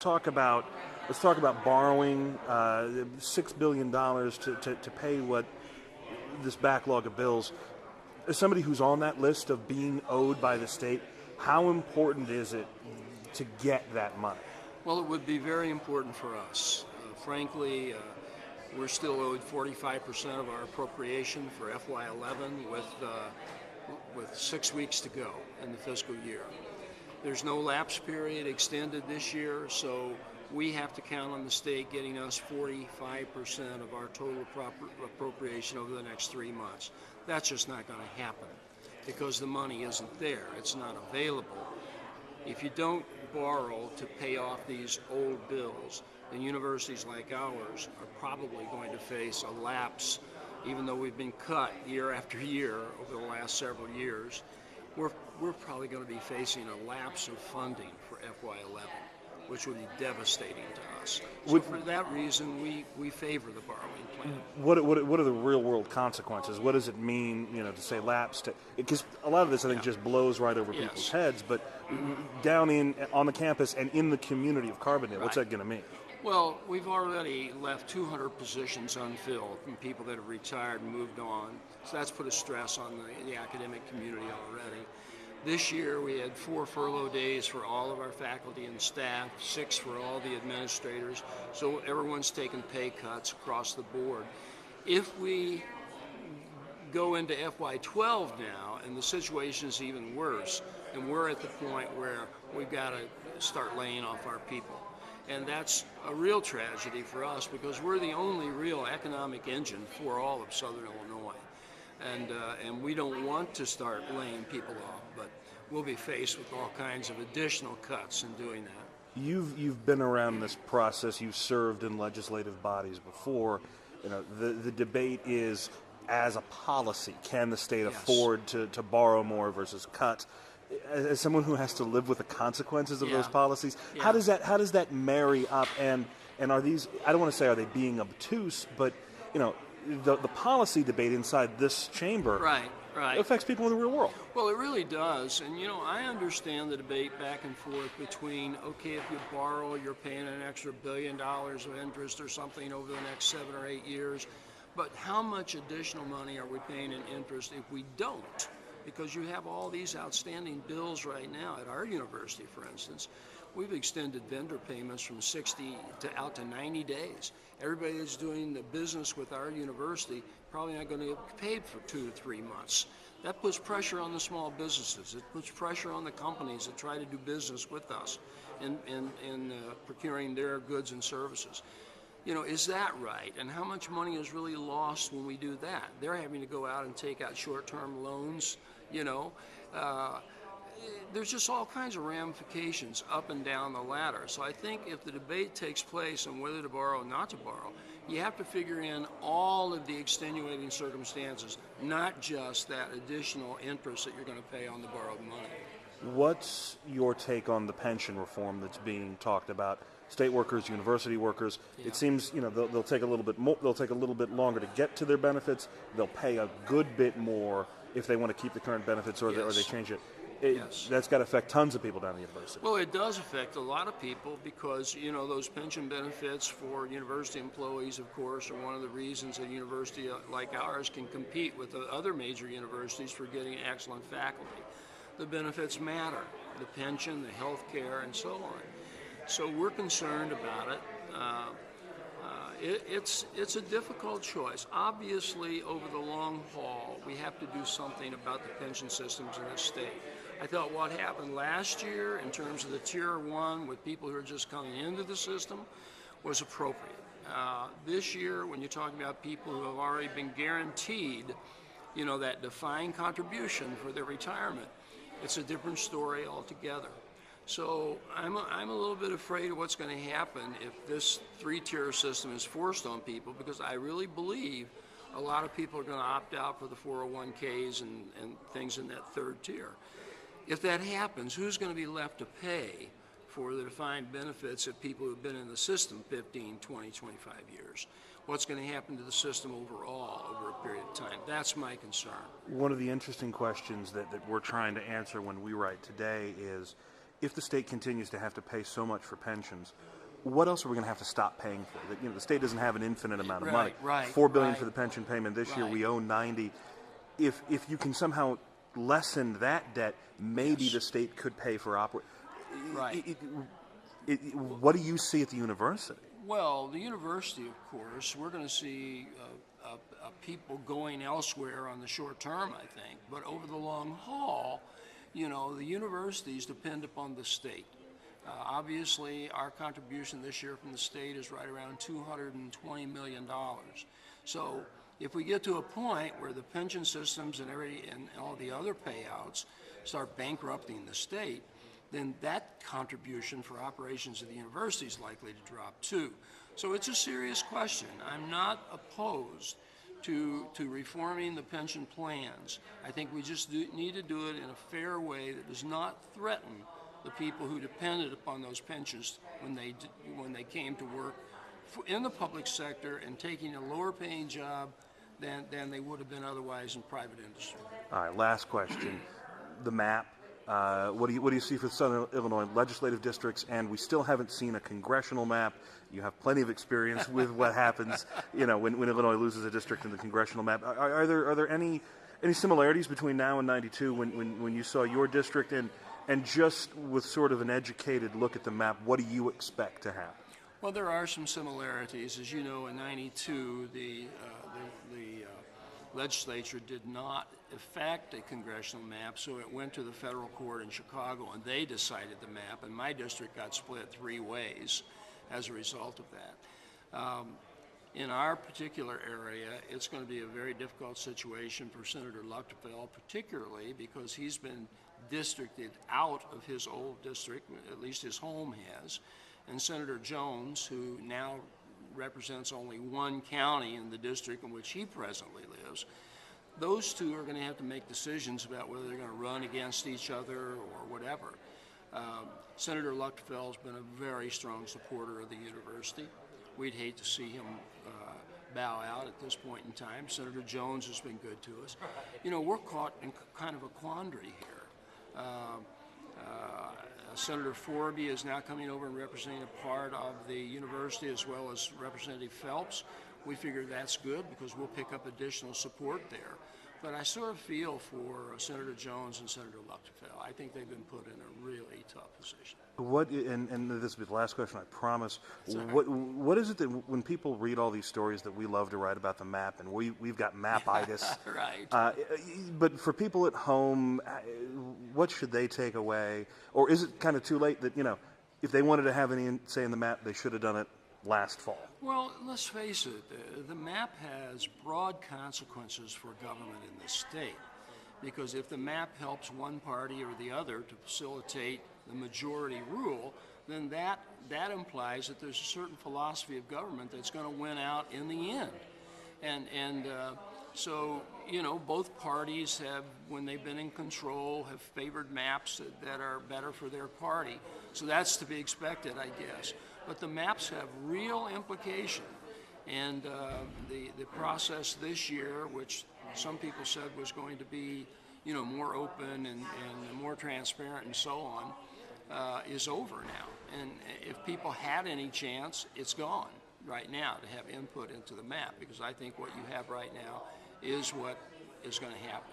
talk about let's talk about borrowing $6 billion to pay what this backlog of bills. As somebody who's on that list of being owed by the state, how important is it to get that money? Well, it would be very important for us. Frankly, we're still owed 45% of our appropriation for FY11 with 6 weeks to go in the fiscal year. There's no lapse period extended this year, so we have to count on the state getting us 45% of our total appropriation over the next 3 months. That's just not going to happen because the money isn't there. It's not available. If you don't borrow to pay off these old bills, then universities like ours are probably going to face a lapse, even though we've been cut year after year over the last several years. We're probably going to be facing a lapse of funding for FY11, which would be devastating to us. So for that reason, we favor the borrowing plan. What are the real world consequences? What does it mean, to say lapse? Because a lot of this, I think, just blows right over people's heads. But down on the campus and in the community of Carbondale, what's that going to mean? Well, we've already left 200 positions unfilled from people that have retired and moved on. So that's put a stress on the academic community already. This year we had 4 furlough days for all of our faculty and staff, 6 for all the administrators. So everyone's taken pay cuts across the board. If we go into FY12 now and the situation is even worse, and we're at the point where we've got to start laying off our people. And that's a real tragedy for us because we're the only real economic engine for all of Southern Illinois. And we don't want to start laying people off, but we'll be faced with all kinds of additional cuts in doing that. You've been around this process. You've served in legislative bodies before. The debate is, as a policy, can the state afford to borrow more versus cut? As someone who has to live with the consequences of those policies, how does that marry up? And are these? I don't want to say are they being obtuse, but the policy debate inside this chamber affects people in the real world. Well, it really does, and I understand the debate back and forth between if you borrow, you're paying an extra $1 billion of interest or something over the next 7 or 8 years, but how much additional money are we paying in interest if we don't? Because you have all these outstanding bills right now at our university, for instance. We've extended vendor payments from 60 out to 90 days. Everybody that's doing the business with our university probably not going to get paid for 2 to 3 months. That puts pressure on the small businesses. It puts pressure on the companies that try to do business with us in procuring their goods and services. Is that right? And how much money is really lost when we do that? They're having to go out and take out short-term loans, there's just all kinds of ramifications up and down the ladder. So I think if the debate takes place on whether to borrow or not to borrow, you have to figure in all of the extenuating circumstances, not just that additional interest that you're going to pay on the borrowed money. What's your take on the pension reform that's being talked about? State workers, university workers. It seems they'll take a little bit more. They'll take a little bit longer to get to their benefits. They'll pay a good bit more if they want to keep the current benefits or they change it. That's got to affect tons of people down at the university. Well, it does affect a lot of people because, those pension benefits for university employees, of course, are one of the reasons a university like ours can compete with the other major universities for getting excellent faculty. The benefits matter, the pension, the health care, and so on. So we're concerned about it. It's a difficult choice. Obviously, over the long haul, we have to do something about the pension systems in this state. I thought what happened last year in terms of the Tier 1 with people who are just coming into the system was appropriate. This year, when you're talking about people who have already been guaranteed, that defined contribution for their retirement, it's a different story altogether. So I'm a little bit afraid of what's going to happen if this 3-tier system is forced on people, because I really believe a lot of people are going to opt out for the 401ks and things in that 3rd tier. If that happens, who's going to be left to pay for the defined benefits of people who've been in the system 15, 20, 25 years? What's going to happen to the system overall over a period of time? That's my concern. One of the interesting questions that we're trying to answer when we write today is, if the state continues to have to pay so much for pensions, what else are we going to have to stop paying for? The state doesn't have an infinite amount of money. Right, $4 billion right. for the pension payment this year. Right. We owe 90. If you can somehow lessen that debt, maybe Yes. the state could pay for Right. What do you see at the university? Well, the university, of course, we're going to see people going elsewhere on the short term, I think. But over the long haul, the universities depend upon the state. Obviously, our contribution this year from the state is right around $220 million. So if we get to a point where the pension systems and all the other payouts start bankrupting the state, then that contribution for operations of the university is likely to drop too. So it's a serious question. I'm not opposed to reforming the pension plans. I think we just need to do it in a fair way that does not threaten the people who depended upon those pensions when they came to work in the public sector and taking a lower paying job than they would have been otherwise in private industry. All right, last question. The map. What do you see for the Southern Illinois legislative districts? And we still haven't seen a congressional map. You have plenty of experience with what happens, when Illinois loses a district in the congressional map. Are there any similarities between now and '92 when you saw your district and just with sort of an educated look at the map, what do you expect to happen? Well, there are some similarities. As you know, in '92, the legislature did not effect a congressional map, so it went to the federal court in Chicago, and they decided the map, and my district got split 3 ways as a result of that. In our particular area, it's going to be a very difficult situation for Senator Luchtfeld, particularly because he's been districted out of his old district, at least his home has, and Senator Jones, who now represents only one county in the district in which he presently lives, those two are going to have to make decisions about whether they're going to run against each other or whatever. Senator Luchtfeld's been a very strong supporter of the university. We'd hate to see him bow out at this point in time. Senator Jones has been good to us. We're caught in kind of a quandary here. Senator Forby is now coming over and representing a part of the university as well as Representative Phelps. We figure that's good because we'll pick up additional support there. But I sort of feel for Senator Jones and Senator Luchtfeld. I think they've been put in a really tough position. And this will be the last question, I promise. What is it that when people read all these stories that we love to write about the map, and we've got map-itis. Right. But for people at home, what should they take away? Or is it kind of too late that, if they wanted to have any say in the map, they should have done it last fall? Well, let's face it, the map has broad consequences for government in the state. Because if the map helps one party or the other to facilitate the majority rule, then that implies that there's a certain philosophy of government that's going to win out in the end. So, both parties have, when they've been in control, have favored maps that are better for their party. So that's to be expected, I guess. But the maps have real implication. And the process this year, which some people said was going to be, more open and more transparent and so on, is over now. And if people had any chance, it's gone right now to have input into the map, because I think what you have right now is what is going to happen.